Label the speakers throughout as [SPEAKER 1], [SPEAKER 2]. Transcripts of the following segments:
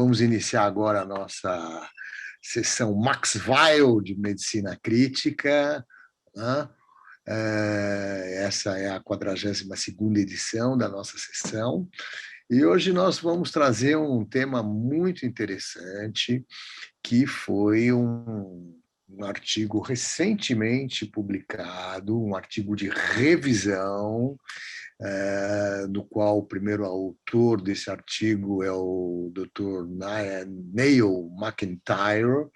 [SPEAKER 1] Vamos iniciar agora a nossa sessão Max Weil de Medicina Crítica, né? Essa é a 42ª edição da nossa sessão. E hoje nós vamos trazer um tema muito interessante, que foi um artigo recentemente publicado, um artigo de revisão, no qual o primeiro autor desse artigo é o Dr. Neil McIntyre,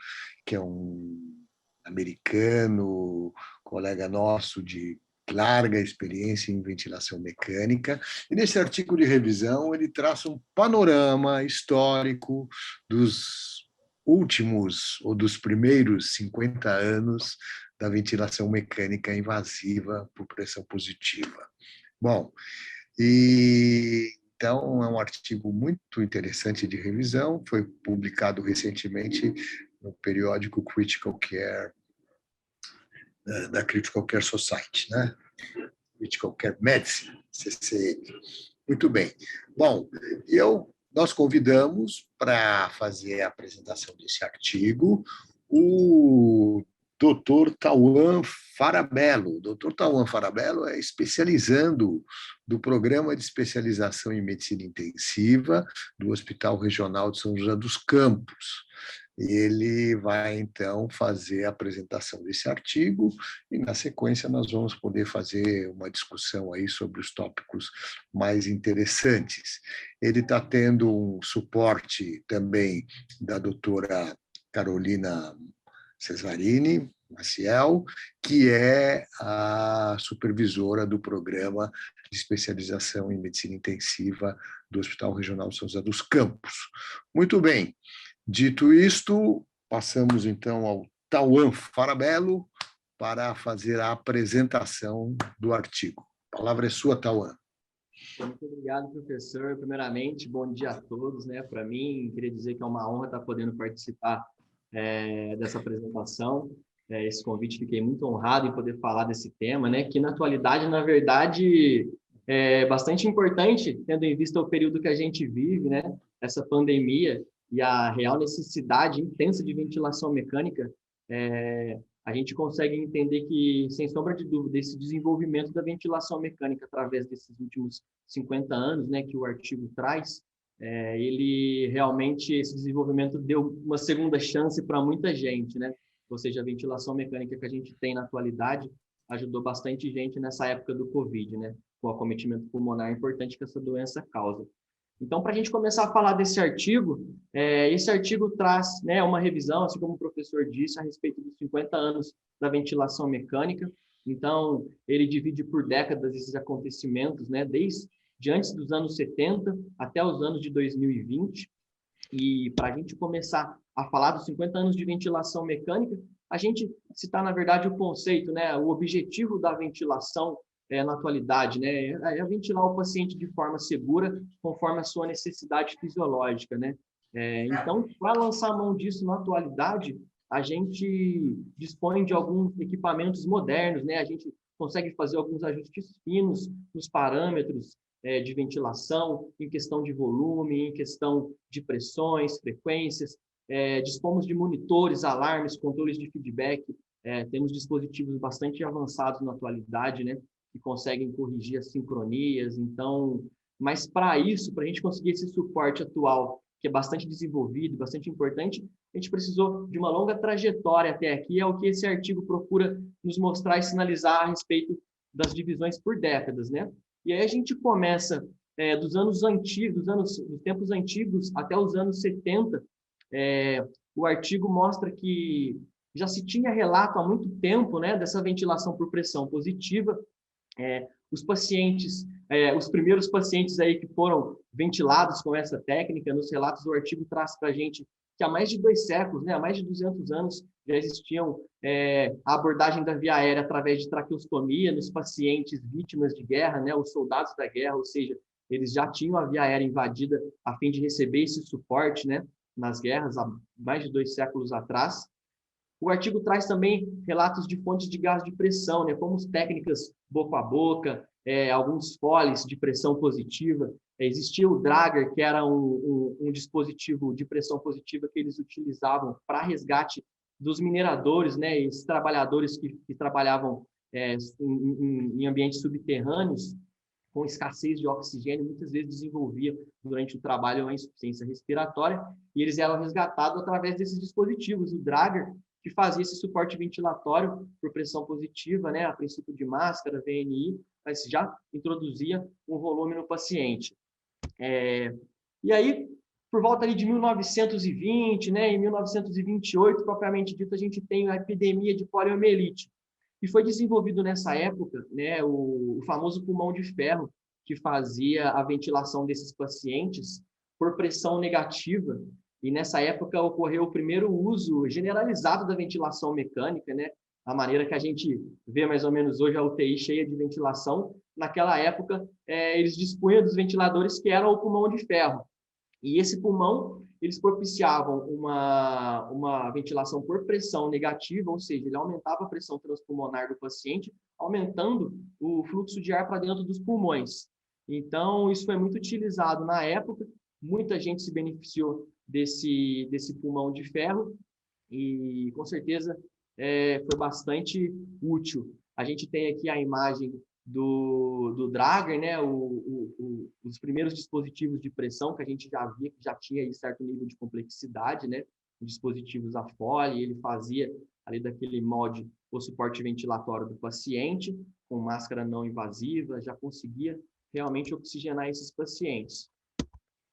[SPEAKER 1] que é um americano, colega nosso de larga experiência em ventilação mecânica, e nesse artigo de revisão ele traça um panorama histórico dos últimos ou dos primeiros 50 anos da ventilação mecânica invasiva por pressão positiva. Bom, então é um artigo muito interessante de revisão, foi publicado recentemente no periódico Critical Care, da Critical Care Society, né? Critical Care Medicine, CCM. Muito bem. Bom, nós convidamos para fazer a apresentação desse artigo o Dr. Tauan Farabello. O Dr. Tauan Farabello é especializando do Programa de Especialização em Medicina Intensiva do Hospital Regional de São José dos Campos. Ele vai, então, fazer a apresentação desse artigo e, na sequência, nós vamos poder fazer uma discussão aí sobre os tópicos mais interessantes. Ele está tendo um suporte também da doutora Carolina Cesarini Maciel, que é a supervisora do Programa de Especialização em Medicina Intensiva do Hospital Regional de São José dos Campos. Muito bem. Dito isto, passamos então ao Tauan Farabello para fazer a apresentação do artigo. A palavra é sua, Tauan.
[SPEAKER 2] Muito obrigado, professor. Primeiramente, bom dia a todos, né? Para mim, queria dizer que é uma honra estar podendo participar dessa apresentação. Esse convite, fiquei muito honrado em poder falar desse tema, né? Que na atualidade, na verdade, é bastante importante, tendo em vista o período que a gente vive, né? Essa pandemia e a real necessidade intensa de ventilação mecânica, a gente consegue entender que, sem sombra de dúvida, esse desenvolvimento da ventilação mecânica através desses últimos 50 anos, né, que o artigo traz, ele realmente, esse desenvolvimento deu uma segunda chance para muita gente, né? Ou seja, a ventilação mecânica que a gente tem na atualidade ajudou bastante gente nessa época do Covid, né? Com o acometimento pulmonar importante que essa doença causa. Então, para a gente começar a falar desse artigo, esse artigo traz, né, uma revisão, assim como o professor disse, a respeito dos 50 anos da ventilação mecânica. Então, ele divide por décadas esses acontecimentos, né, desde antes dos anos 70 até os anos de 2020. E para a gente começar a falar dos 50 anos de ventilação mecânica, a gente citar, na verdade, o conceito, né, o objetivo da ventilação na atualidade, né, é ventilar o paciente de forma segura, conforme a sua necessidade fisiológica, né. Então, para lançar a mão disso na atualidade, a gente dispõe de alguns equipamentos modernos, né, a gente consegue fazer alguns ajustes finos nos parâmetros de ventilação, em questão de volume, em questão de pressões, frequências, dispomos de monitores, alarmes, controles de feedback, temos dispositivos bastante avançados na atualidade, né, que conseguem corrigir as sincronias. Então, mas para isso, para a gente conseguir esse suporte atual, que é bastante desenvolvido, bastante importante, a gente precisou de uma longa trajetória até aqui, é o que esse artigo procura nos mostrar e sinalizar a respeito das divisões por décadas, né? E aí a gente começa dos anos antigos, dos tempos antigos até os anos 70, o artigo mostra que já se tinha relato há muito tempo, né, dessa ventilação por pressão positiva. Os pacientes, os primeiros pacientes aí que foram ventilados com essa técnica, nos relatos do artigo traz para a gente que há mais de 2 séculos, né, há mais de 200 anos, já existiam a abordagem da via aérea através de traqueostomia nos pacientes vítimas de guerra, né, os soldados da guerra, ou seja, eles já tinham a via aérea invadida a fim de receber esse suporte, né, nas guerras, há mais de 2 séculos atrás. O artigo traz também relatos de fontes de gás de pressão, né, como as técnicas boca a boca, alguns foles de pressão positiva. Existia o Drager, que era um dispositivo de pressão positiva que eles utilizavam para resgate dos mineradores, né, esses trabalhadores que trabalhavam em ambientes subterrâneos, com escassez de oxigênio, muitas vezes desenvolvia durante o trabalho uma insuficiência respiratória, e eles eram resgatados através desses dispositivos. O Drager, que fazia esse suporte ventilatório por pressão positiva, né, a princípio de máscara, VNI, mas já introduzia um volume no paciente. E aí, por volta ali de 1920, né, em 1928, propriamente dito, a gente tem a epidemia de poliomielite. E foi desenvolvido nessa época, né, o famoso pulmão de ferro, que fazia a ventilação desses pacientes por pressão negativa. E nessa época ocorreu o primeiro uso generalizado da ventilação mecânica, né? A maneira que a gente vê mais ou menos hoje a UTI cheia de ventilação. Naquela época, eles dispunham dos ventiladores que eram o pulmão de ferro. E esse pulmão, eles propiciavam uma ventilação por pressão negativa, ou seja, ele aumentava a pressão transpulmonar do paciente, aumentando o fluxo de ar para dentro dos pulmões. Então, isso foi muito utilizado na época, muita gente se beneficiou desse pulmão de ferro e, com certeza, foi bastante útil. A gente tem aqui a imagem do Drager, né, os primeiros dispositivos de pressão que a gente já via que já tinha aí certo nível de complexidade, né, dispositivos a Foley, ele fazia ali daquele molde o suporte ventilatório do paciente, com máscara não invasiva, já conseguia realmente oxigenar esses pacientes.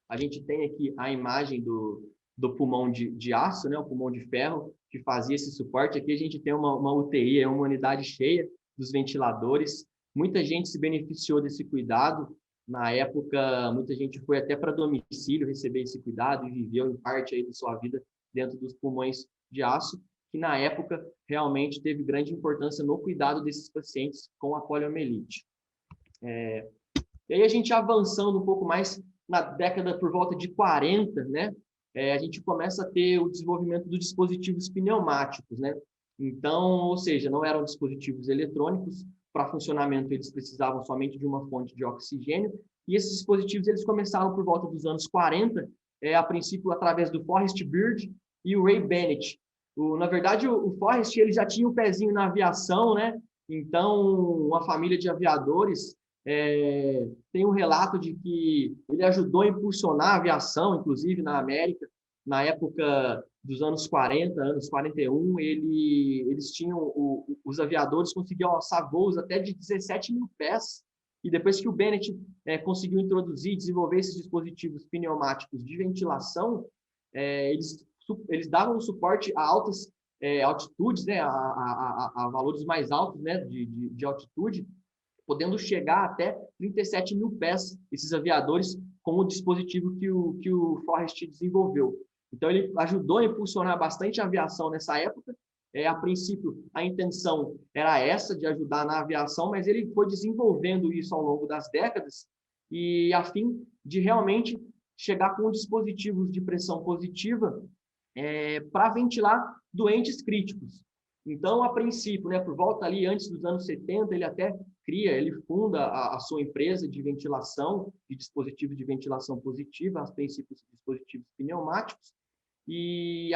[SPEAKER 2] A gente tem aqui a imagem do pulmão de aço, né, o pulmão de ferro, que fazia esse suporte. Aqui a gente tem uma UTI, uma unidade cheia dos ventiladores. Muita gente se beneficiou desse cuidado. Na época, muita gente foi até para domicílio receber esse cuidado e viveu em parte aí da sua vida dentro dos pulmões de aço, que na época realmente teve grande importância no cuidado desses pacientes com a poliomielite. E aí a gente avançando um pouco mais na década por volta de 40, né? A gente começa a ter o desenvolvimento dos dispositivos pneumáticos, né? Então, ou seja, não eram dispositivos eletrônicos, para funcionamento eles precisavam somente de uma fonte de oxigênio, e esses dispositivos eles começaram por volta dos anos 40, a princípio através do Forrest Bird e o Ray Bennett. Na verdade, o Forrest ele já tinha o pezinho na aviação, né? Então, uma família de aviadores tem um relato de que ele ajudou a impulsionar a aviação, inclusive na América, na época dos anos 40, anos 41, eles tinham, os aviadores conseguiam alçar voos até de 17 mil pés, e depois que o Bennett conseguiu introduzir e desenvolver esses dispositivos pneumáticos de ventilação, eles davam suporte a altas altitudes, né, a valores mais altos, né, de altitude, podendo chegar até 37 mil pés, esses aviadores, com o dispositivo que o Forrest desenvolveu. Então, ele ajudou a impulsionar bastante a aviação nessa época. A princípio, a intenção era essa, de ajudar na aviação, mas ele foi desenvolvendo isso ao longo das décadas, e a fim de realmente chegar com dispositivos de pressão positiva para ventilar doentes críticos. Então, a princípio, né, por volta ali, antes dos anos 70, ele funda a sua empresa de ventilação, de dispositivos de ventilação positiva, a princípio, dispositivos pneumáticos, e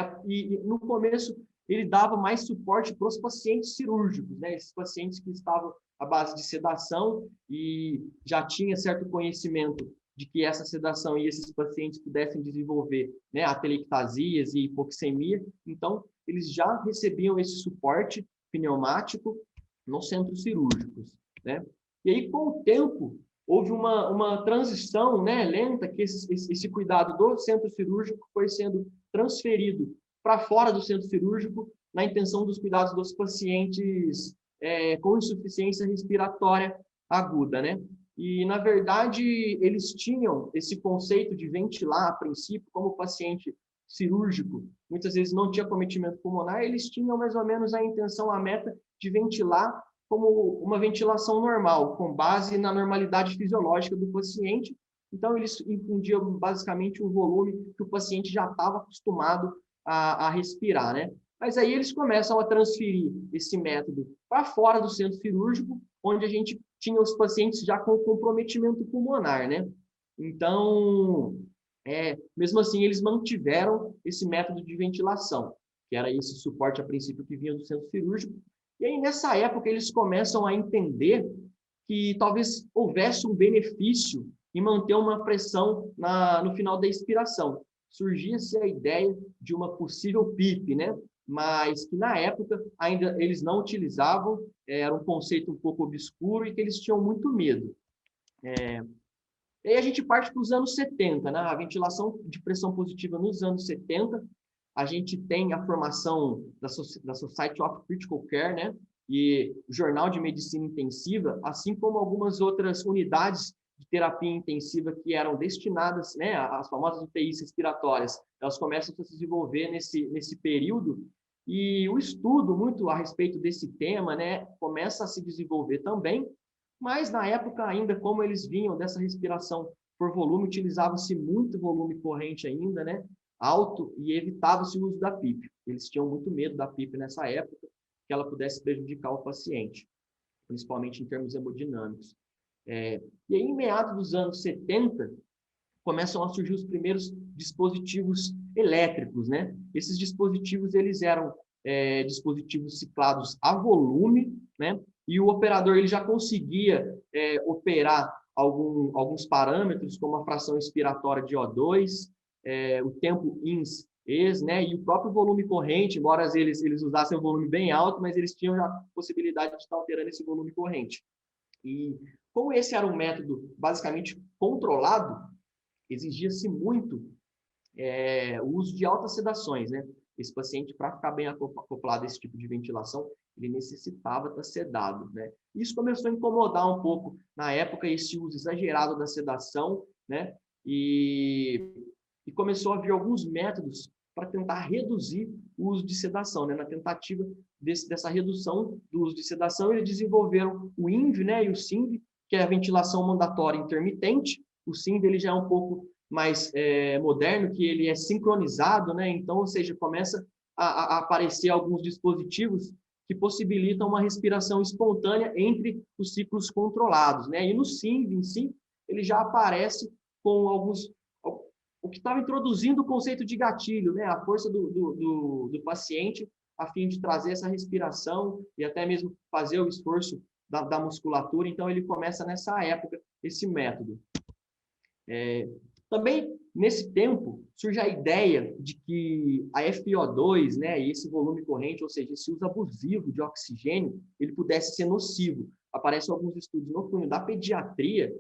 [SPEAKER 2] no começo ele dava mais suporte para os pacientes cirúrgicos, né, esses pacientes que estavam à base de sedação e já tinha certo conhecimento de que essa sedação e esses pacientes pudessem desenvolver, né, atelectasias e hipoxemia, então eles já recebiam esse suporte pneumático nos centros cirúrgicos, né? E aí, com o tempo, houve uma transição, né, lenta, que esse cuidado do centro cirúrgico foi sendo transferido para fora do centro cirúrgico, na intenção dos cuidados dos pacientes com insuficiência respiratória aguda, né? E, na verdade, eles tinham esse conceito de ventilar, a princípio, como paciente cirúrgico, muitas vezes não tinha cometimento pulmonar, eles tinham mais ou menos a intenção, a meta de ventilar como uma ventilação normal, com base na normalidade fisiológica do paciente. Então, eles infundiam basicamente um volume que o paciente já estava acostumado a respirar, né? Mas aí eles começam a transferir esse método para fora do centro cirúrgico, onde a gente tinha os pacientes já com comprometimento pulmonar, né? Então, mesmo assim, eles mantiveram esse método de ventilação, que era esse suporte a princípio que vinha do centro cirúrgico. E aí, nessa época, eles começam a entender que talvez houvesse um benefício em manter uma pressão no final da expiração. Surgia-se a ideia de uma possível PIP, né? Mas que na época ainda eles não utilizavam, era um conceito um pouco obscuro e que eles tinham muito medo. E aí a gente parte para os anos 70, né? A ventilação de pressão positiva nos anos 70, a gente tem a formação da Society of Critical Care, né? E o Jornal de Medicina Intensiva, assim como algumas outras unidades de terapia intensiva que eram destinadas, né, às famosas UTIs respiratórias, elas começam a se desenvolver nesse período, e o estudo muito a respeito desse tema, né, começa a se desenvolver também, mas na época ainda, como eles vinham dessa respiração por volume, utilizava-se muito volume corrente ainda, né, alto, e evitava-se o uso da PIP. Eles tinham muito medo da PIP nessa época, que ela pudesse prejudicar o paciente, principalmente em termos hemodinâmicos. E aí, em meados dos anos 70, começam a surgir os primeiros dispositivos elétricos, né? Esses dispositivos, eles eram dispositivos ciclados a volume, né? E o operador ele já conseguia operar alguns parâmetros, como a fração expiratória de O2, o tempo ins-ex, né? E o próprio volume corrente, embora eles usassem um volume bem alto, mas eles tinham já a possibilidade de estar alterando esse volume corrente. E como esse era um método basicamente controlado, exigia-se muito o uso de altas sedações, né? Esse paciente, para ficar bem acoplado a esse tipo de ventilação, ele necessitava estar sedado, né? Isso começou a incomodar um pouco, na época, esse uso exagerado da sedação, né? E começou a vir alguns métodos para tentar reduzir o uso de sedação, né? Na tentativa dessa redução do uso de sedação, eles desenvolveram o INV, né? E o SINV, que é a ventilação mandatória intermitente. O SINV ele já é um pouco mais moderno, que ele é sincronizado, né? Então, ou seja, começa a aparecer alguns dispositivos que possibilitam uma respiração espontânea entre os ciclos controlados, né? E no SINV em si, ele já aparece com alguns... O que estava introduzindo o conceito de gatilho, né? A força do paciente, a fim de trazer essa respiração e até mesmo fazer o esforço da musculatura. Então, ele começa nessa época, esse método. Também, nesse tempo, surge a ideia de que a FiO2, né, e esse volume corrente, ou seja, esse uso abusivo de oxigênio, ele pudesse ser nocivo. Aparecem alguns estudos no cunho da pediatria,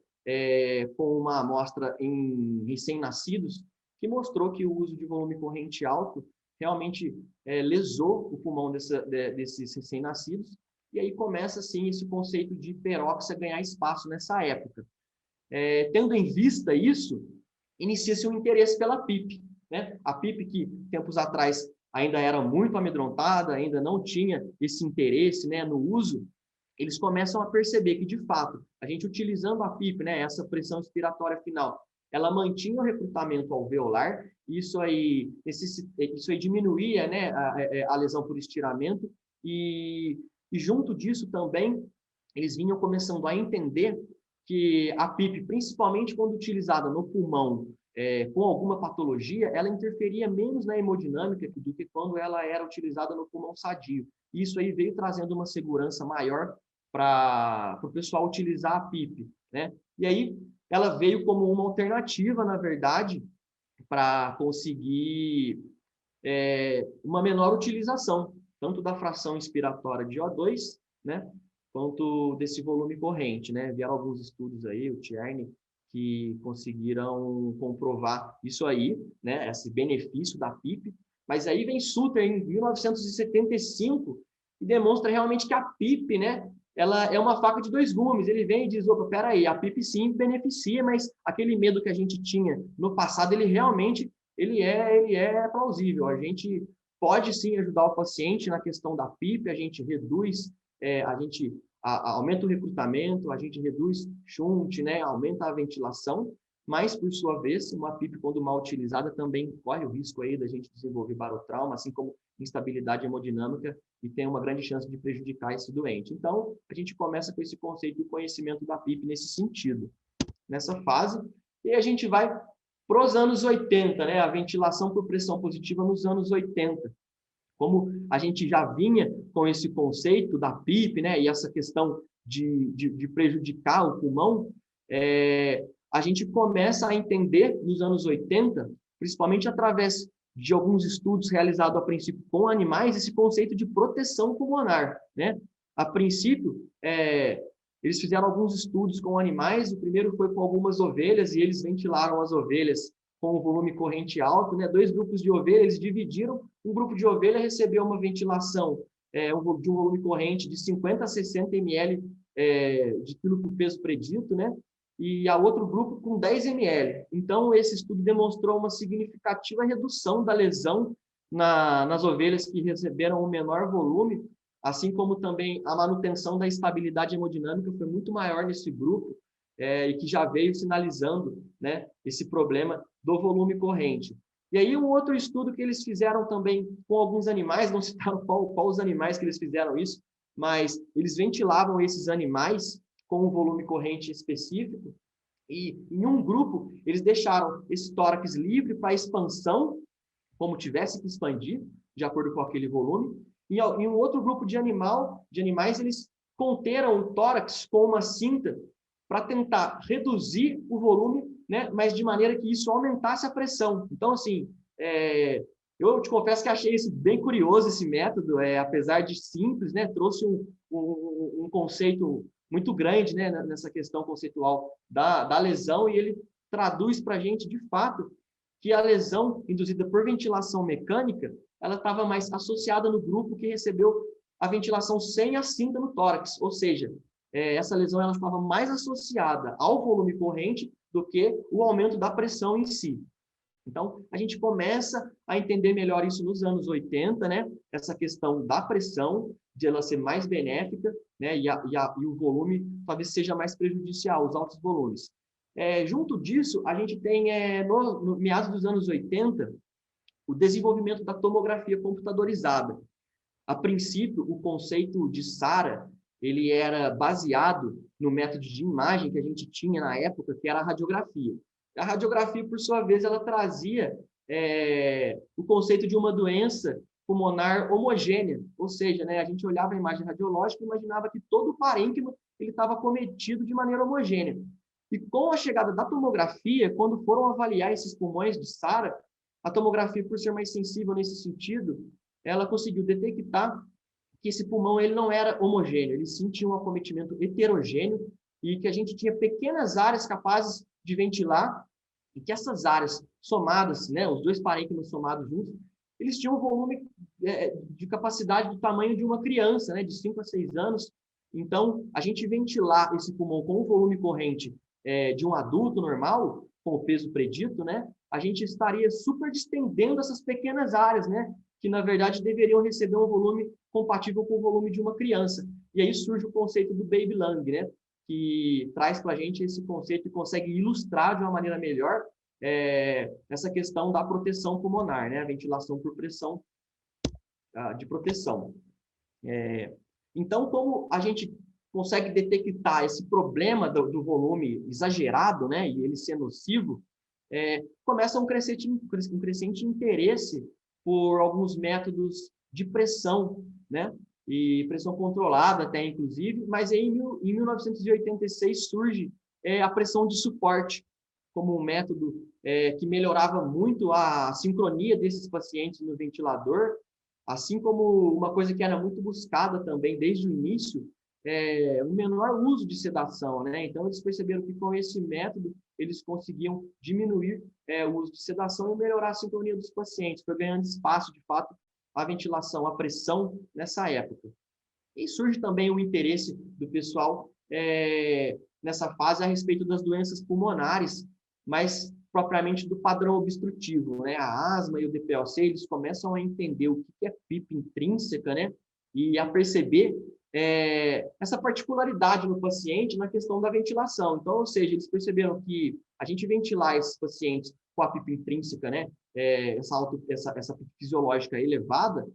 [SPEAKER 2] com uma amostra em recém-nascidos, que mostrou que o uso de volume corrente alto realmente lesou o pulmão desses recém-nascidos, e aí começa, assim, esse conceito de hiperóxia ganhar espaço nessa época. Tendo em vista isso, inicia-se um interesse pela PIP, né? A PIP que, tempos atrás, ainda era muito amedrontada, ainda não tinha esse interesse, né, no uso, eles começam a perceber que, de fato, a gente utilizando a PIP, né, essa pressão expiratória final, ela mantinha o recrutamento alveolar, isso aí diminuía, né, a lesão por estiramento, e junto disso também, eles vinham começando a entender que a PIP, principalmente quando utilizada no pulmão com alguma patologia, ela interferia menos na hemodinâmica do que quando ela era utilizada no pulmão sadio. Isso aí veio trazendo uma segurança maior para o pessoal utilizar a PIP, né? E aí ela veio como uma alternativa, na verdade, para conseguir uma menor utilização, tanto da fração expiratória de O2, né, quanto desse volume corrente, né? Vieram alguns estudos aí, o Tierney, que conseguiram comprovar isso aí, né, esse benefício da PIP, mas aí vem Suter em 1975 e demonstra realmente que a PIP, né, ela é uma faca de dois gumes. Ele vem e diz, opa, peraí, a PIP sim beneficia, mas aquele medo que a gente tinha no passado, ele realmente ele é plausível. A gente pode sim ajudar o paciente na questão da PIP, a gente reduz, aumenta o recrutamento, a gente reduz shunt, né, aumenta a ventilação, mas, por sua vez, uma PIP, quando mal utilizada, também corre o risco aí da gente desenvolver barotrauma, assim como instabilidade hemodinâmica e tem uma grande chance de prejudicar esse doente. Então, a gente começa com esse conceito do conhecimento da PIP nesse sentido, nessa fase, e a gente vai para os anos 80, né? A ventilação por pressão positiva nos anos 80. Como a gente já vinha com esse conceito da PIP, né? E essa questão de prejudicar o pulmão, a gente começa a entender nos anos 80, principalmente através de alguns estudos realizados a princípio com animais, esse conceito de proteção pulmonar, né? A princípio, eles fizeram alguns estudos com animais, o primeiro foi com algumas ovelhas, e eles ventilaram as ovelhas com um volume corrente alto, né? 2 grupos de ovelhas, eles dividiram, um grupo de ovelha recebeu uma ventilação de um volume corrente de 50 a 60 ml de quilo por peso predito, né? E a outro grupo com 10 ml. Então, esse estudo demonstrou uma significativa redução da lesão nas ovelhas que receberam um menor volume, assim como também a manutenção da estabilidade hemodinâmica foi muito maior nesse grupo, e que já veio sinalizando, né, esse problema do volume corrente. E aí um outro estudo que eles fizeram também com alguns animais, não citaram qual os animais que eles fizeram isso, mas eles ventilavam esses animais com um volume corrente específico, e em um grupo eles deixaram esse tórax livre para expansão, como tivesse que expandir, de acordo com aquele volume, e em um outro grupo de animais, eles conteram o tórax com uma cinta para tentar reduzir o volume, né, mas de maneira que isso aumentasse a pressão. Então, assim, eu te confesso que achei isso bem curioso, esse método, apesar de simples, né, trouxe um conceito muito grande, né, nessa questão conceitual da lesão, e ele traduz para a gente, de fato, que a lesão induzida por ventilação mecânica, ela estava mais associada no grupo que recebeu a ventilação sem a cinta no tórax, ou seja, essa lesão ela estava mais associada ao volume corrente do que o aumento da pressão em si. Então, a gente começa a entender melhor isso nos anos 80, né? Essa questão da pressão, de ela ser mais benéfica, né? E o volume talvez seja mais prejudicial, os altos volumes. Junto disso, a gente tem, no meados dos anos 80, o desenvolvimento da tomografia computadorizada. A princípio, o conceito de SARA, ele era baseado no método de imagem que a gente tinha na época, que era a radiografia. A radiografia, por sua vez, ela trazia o conceito de uma doença pulmonar homogênea, ou seja, né, a gente olhava a imagem radiológica e imaginava que todo o parênquima estava cometido de maneira homogênea. E com a chegada da tomografia, quando foram avaliar esses pulmões de SARA, a tomografia, por ser mais sensível nesse sentido, ela conseguiu detectar que esse pulmão ele não era homogêneo, ele sim tinha um acometimento heterogêneo e que a gente tinha pequenas áreas capazes de ventilar e que essas áreas somadas, né, os 2 parênquimas somados juntos, eles tinham um volume de capacidade do tamanho de uma criança, né, de 5 a 6 anos. Então, a gente ventilar esse pulmão com o volume corrente de um adulto normal, com o peso predito, né, a gente estaria super distendendo essas pequenas áreas, né, que na verdade deveriam receber um volume compatível com o volume de uma criança. E aí surge o conceito do Baby Lung, né, que traz para a gente esse conceito e consegue ilustrar de uma maneira melhor essa questão da proteção pulmonar, né, a ventilação por pressão de proteção. Então, como a gente consegue detectar esse problema do volume exagerado, né, e ele ser nocivo, começa um crescente interesse por alguns métodos de pressão, né, e pressão controlada até, inclusive, mas aí, em 1986 surge a pressão de suporte como um método que melhorava muito a sincronia desses pacientes no ventilador, assim como uma coisa que era muito buscada também desde o início, o menor uso de sedação, né? Então, eles perceberam que com esse método eles conseguiam diminuir o uso de sedação e melhorar a sincronia dos pacientes, foi ganhando espaço, de fato, a ventilação, a pressão nessa época. E surge também o interesse do pessoal nessa fase a respeito das doenças pulmonares, mas propriamente do padrão obstrutivo, né? A asma e o DPLC, eles começam a entender o que é PIP intrínseca, né? E a perceber essa particularidade no paciente na questão da ventilação. Então, ou seja, eles perceberam que a gente ventilar esses pacientes com a PIP intrínseca, né? Essa PIP fisiológica elevada,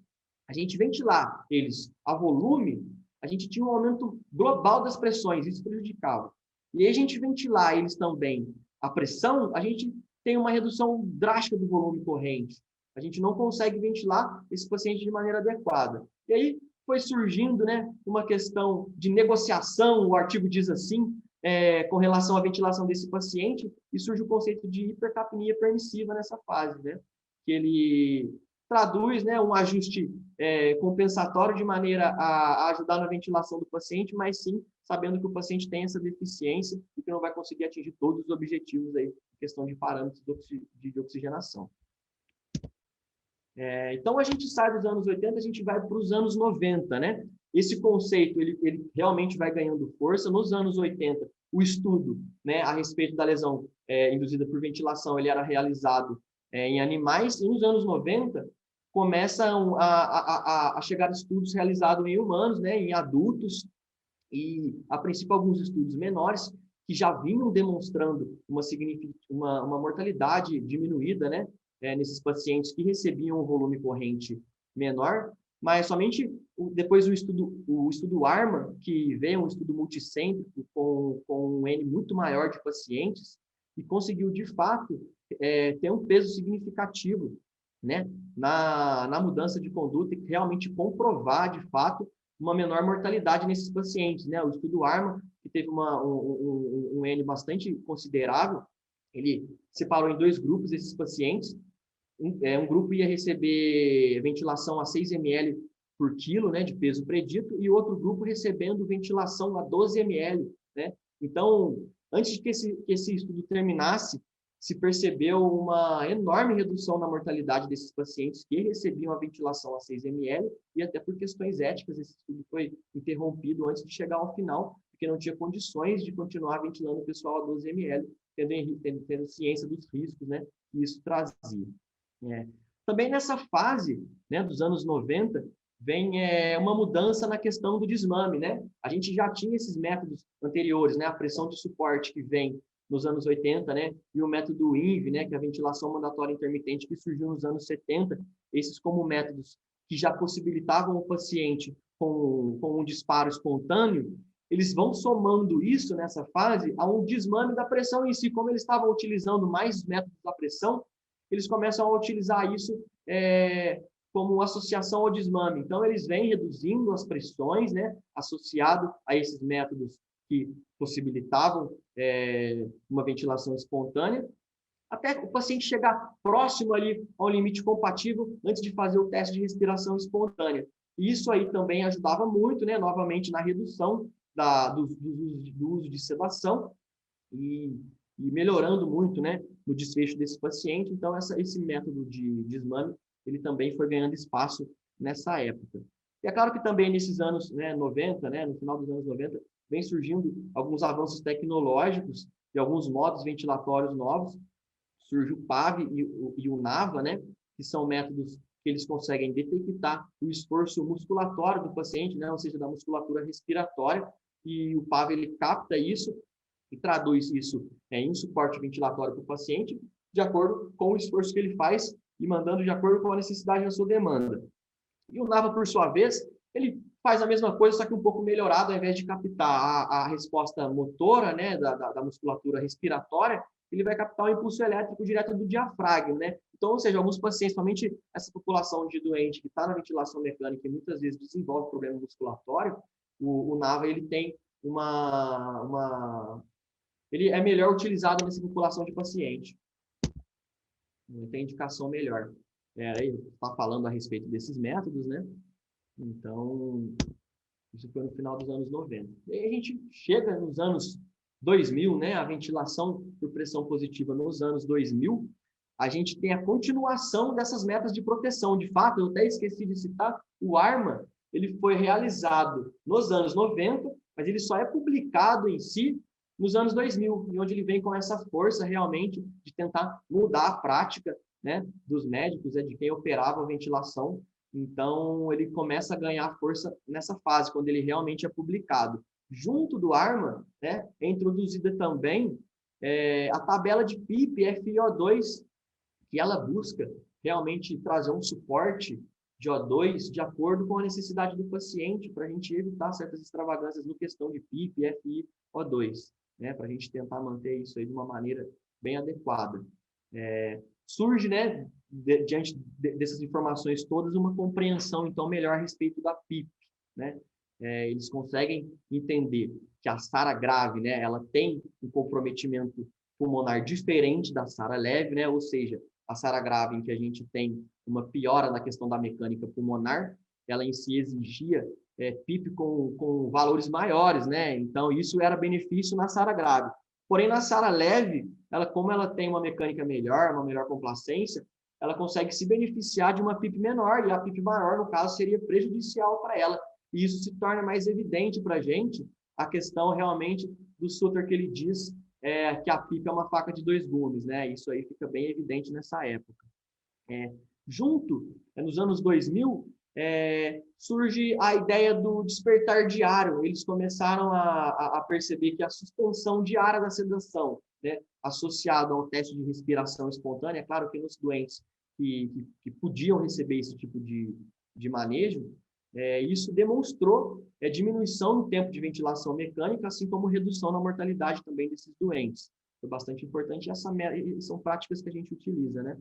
[SPEAKER 2] a gente ventilar eles a volume, a gente tinha um aumento global das pressões, isso prejudicava. E aí a gente ventilar eles também a pressão, a gente tem uma redução drástica do volume corrente. A gente não consegue ventilar esse paciente de maneira adequada. E aí foi surgindo, né, uma questão de negociação, o artigo diz assim, com relação à ventilação desse paciente, e surge o conceito de hipercapnia permissiva nessa fase, né, que ele traduz, né, um ajuste compensatório de maneira a ajudar na ventilação do paciente, mas sim sabendo que o paciente tem essa deficiência e que não vai conseguir atingir todos os objetivos aí, questão de parâmetros de oxigenação. Então, a gente sai dos anos 80, a gente vai para os anos 90, né? Esse conceito, ele realmente vai ganhando força. Nos anos 80, o estudo, né, a respeito da lesão induzida por ventilação, ele era realizado em animais, e nos anos 90, começam a chegar estudos realizados em humanos, né, em adultos, e, a princípio, alguns estudos menores, que já vinham demonstrando uma mortalidade diminuída, né, nesses pacientes que recebiam um volume corrente menor, mas somente depois o estudo ARMA, que veio um estudo multicêntrico com um N muito maior de pacientes, e conseguiu, de fato, ter um peso significativo, né, na mudança de conduta e realmente comprovar, de fato, uma menor mortalidade nesses pacientes, né? O estudo ARMA, que teve um N bastante considerável, ele separou em 2 grupos esses pacientes. Um grupo ia receber ventilação a 6 ml por quilo, né, de peso predito, e outro grupo recebendo ventilação a 12 ml, né? Então, antes de que esse estudo terminasse, se percebeu uma enorme redução na mortalidade desses pacientes que recebiam a ventilação a 6 ml, e até por questões éticas, esse estudo foi interrompido antes de chegar ao final, porque não tinha condições de continuar ventilando o pessoal a 12 ml, tendo ciência dos riscos, né, que isso trazia. Também nessa fase, né, dos anos 90, vem uma mudança na questão do desmame, né? A gente já tinha esses métodos anteriores, né? A pressão de suporte que vem nos anos 80, né? E o método INV, né? Que é a ventilação mandatória intermitente, que surgiu nos anos 70. Esses como métodos que já possibilitavam o paciente com um disparo espontâneo, eles vão somando isso nessa fase a um desmame da pressão em si. Como eles estavam utilizando mais métodos da pressão, eles começam a utilizar isso como associação ao desmame. Então, eles vêm reduzindo as pressões, né, associado a esses métodos que possibilitavam uma ventilação espontânea, até o paciente chegar próximo ali ao limite compatível antes de fazer o teste de respiração espontânea. E isso aí também ajudava muito, né, novamente, na redução do uso de sedação e melhorando muito, né, no desfecho desse paciente. Então, esse método de desmame, ele também foi ganhando espaço nessa época. E é claro que também nesses anos, né, 90, né, no final dos anos 90, vem surgindo alguns avanços tecnológicos e alguns modos ventilatórios novos. Surge o PAV e o NAVA, né, que são métodos que eles conseguem detectar o esforço musculatório do paciente, né, ou seja, da musculatura respiratória, e o PAV ele capta isso e traduz isso em suporte ventilatório para o paciente, de acordo com o esforço que ele faz e mandando de acordo com a necessidade da sua demanda. E o NAVA, por sua vez, ele faz a mesma coisa, só que um pouco melhorado, ao invés de captar a resposta motora, né, da musculatura respiratória, ele vai captar o impulso elétrico direto do diafragma, né? Então, ou seja, alguns pacientes, somente essa população de doente que está na ventilação mecânica e muitas vezes desenvolve problema musculatório, o NAVA ele tem ele é melhor utilizado nessa população de paciente. Tem indicação melhor. Aí está falando a respeito desses métodos, né? Então, isso foi no final dos anos 90. E aí a gente chega nos anos 2000, né? A ventilação por pressão positiva nos anos 2000, a gente tem a continuação dessas metas de proteção. De fato, eu até esqueci de citar, o ARMA, ele foi realizado nos anos 90, mas ele só é publicado em si nos anos 2000, e onde ele vem com essa força realmente de tentar mudar a prática, né, dos médicos, de quem operava a ventilação. Então, ele começa a ganhar força nessa fase, quando ele realmente é publicado. Junto do ARMA, né, é introduzida também a tabela de PIP FiO2, que ela busca realmente trazer um suporte de O2 de acordo com a necessidade do paciente, para a gente evitar certas extravagâncias no questão de PIP, FI, O2, né? Para a gente tentar manter isso aí de uma maneira bem adequada. Surge, né, diante dessas informações todas, uma compreensão, então, melhor a respeito da PIP, né? Eles conseguem entender que a SARA grave, né, ela tem um comprometimento pulmonar diferente da SARA leve, né? Ou seja, a SARA grave, em que a gente tem uma piora na questão da mecânica pulmonar, ela em si exigia PIP com valores maiores, né? Então, isso era benefício na SARA grave. Porém, na SARA leve, como ela tem uma mecânica melhor, uma melhor complacência, ela consegue se beneficiar de uma PIP menor, e a PIP maior, no caso, seria prejudicial para ela. E isso se torna mais evidente para a gente, a questão realmente do Sutter, que ele diz que a PIP é uma faca de dois gumes, né? Isso aí fica bem evidente nessa época. Nos anos 2000, surge a ideia do despertar diário. Eles começaram a perceber que a suspensão diária da sedação, né, associado ao teste de respiração espontânea, é claro que nos doentes que podiam receber esse tipo de manejo, isso demonstrou diminuição no tempo de ventilação mecânica, assim como redução na mortalidade também desses doentes. Foi bastante importante, são práticas que a gente utiliza, né?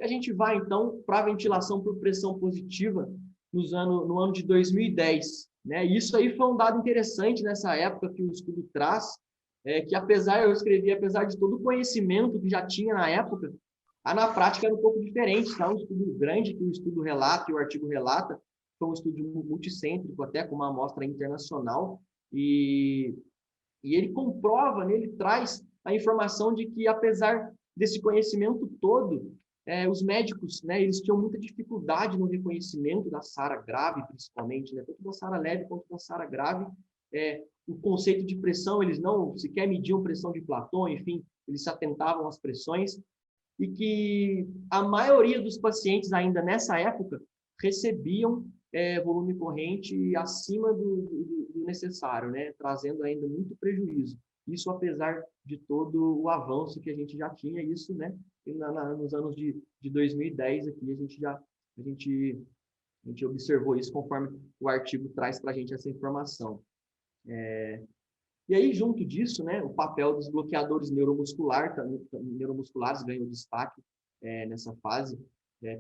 [SPEAKER 2] A gente vai, então, para a ventilação por pressão positiva no ano de 2010. Né? Isso aí foi um dado interessante nessa época que o estudo traz, que eu escrevi, apesar de todo o conhecimento que já tinha na época, na prática era um pouco diferente. Tá? Um estudo grande que o estudo relata e o artigo relata, foi um estudo multicêntrico, até com uma amostra internacional, e ele comprova, né, ele traz a informação de que, apesar desse conhecimento todo, os médicos, né, eles tinham muita dificuldade no reconhecimento da SARA grave, principalmente, né, tanto da SARA leve quanto da SARA grave. O conceito de pressão, eles não sequer mediam pressão de Platon, enfim, eles se atentavam às pressões, e que a maioria dos pacientes, ainda nessa época, recebiam volume corrente acima do necessário, né, trazendo ainda muito prejuízo. Isso apesar de todo o avanço que a gente já tinha, isso, né, nos anos de 2010 aqui a gente observou isso conforme o artigo traz para a gente essa informação. E aí, junto disso, né, o papel dos bloqueadores neuromusculares ganhou destaque nessa fase,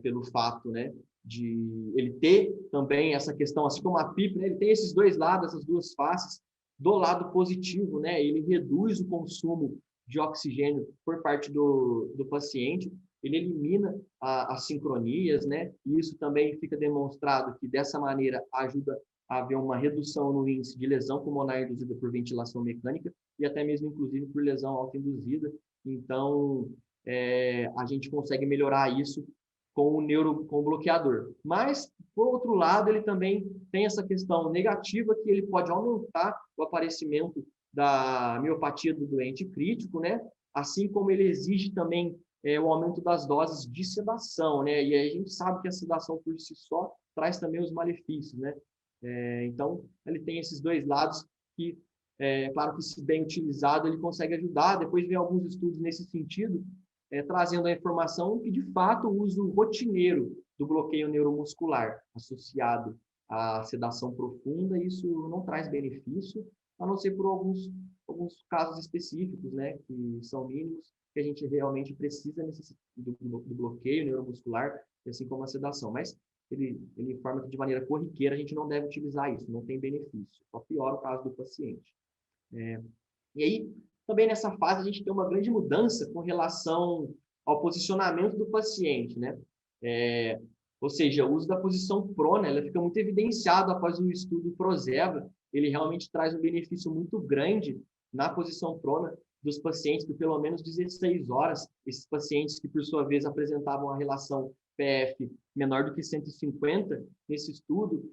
[SPEAKER 2] pelo fato, né, de ele ter também essa questão, assim como a PIP, né, ele tem esses dois lados, essas duas faces. Do lado positivo, né, ele reduz o consumo de oxigênio por parte do paciente, ele elimina as sincronias, né, e isso também fica demonstrado que, dessa maneira, ajuda a haver uma redução no índice de lesão pulmonar induzida por ventilação mecânica e até mesmo, inclusive, por lesão autoinduzida. Então, a gente consegue melhorar isso com o bloqueador. Mas, por outro lado, ele também tem essa questão negativa, que ele pode aumentar o aparecimento da miopatia do doente crítico, né? Assim como ele exige também o aumento das doses de sedação, né? E aí a gente sabe que a sedação por si só traz também os malefícios, né? Então, ele tem esses dois lados que, claro que, se bem utilizado, ele consegue ajudar. Depois vem alguns estudos nesse sentido, trazendo a informação que, de fato, o uso rotineiro do bloqueio neuromuscular associado à sedação profunda, isso não traz benefício, a não ser por alguns casos específicos, né, que são mínimos, que a gente realmente precisa do bloqueio neuromuscular, assim como a sedação. Mas ele informa que, de maneira corriqueira, a gente não deve utilizar isso, não tem benefício, só piora o caso do paciente. E aí, também nessa fase, a gente tem uma grande mudança com relação ao posicionamento do paciente, né? Ou seja, o uso da posição prona, ela fica muito evidenciado após o estudo Prozeva. Ele realmente traz um benefício muito grande na posição prona dos pacientes por pelo menos 16 horas. Esses pacientes que, por sua vez, apresentavam a relação PF menor do que 150, nesse estudo,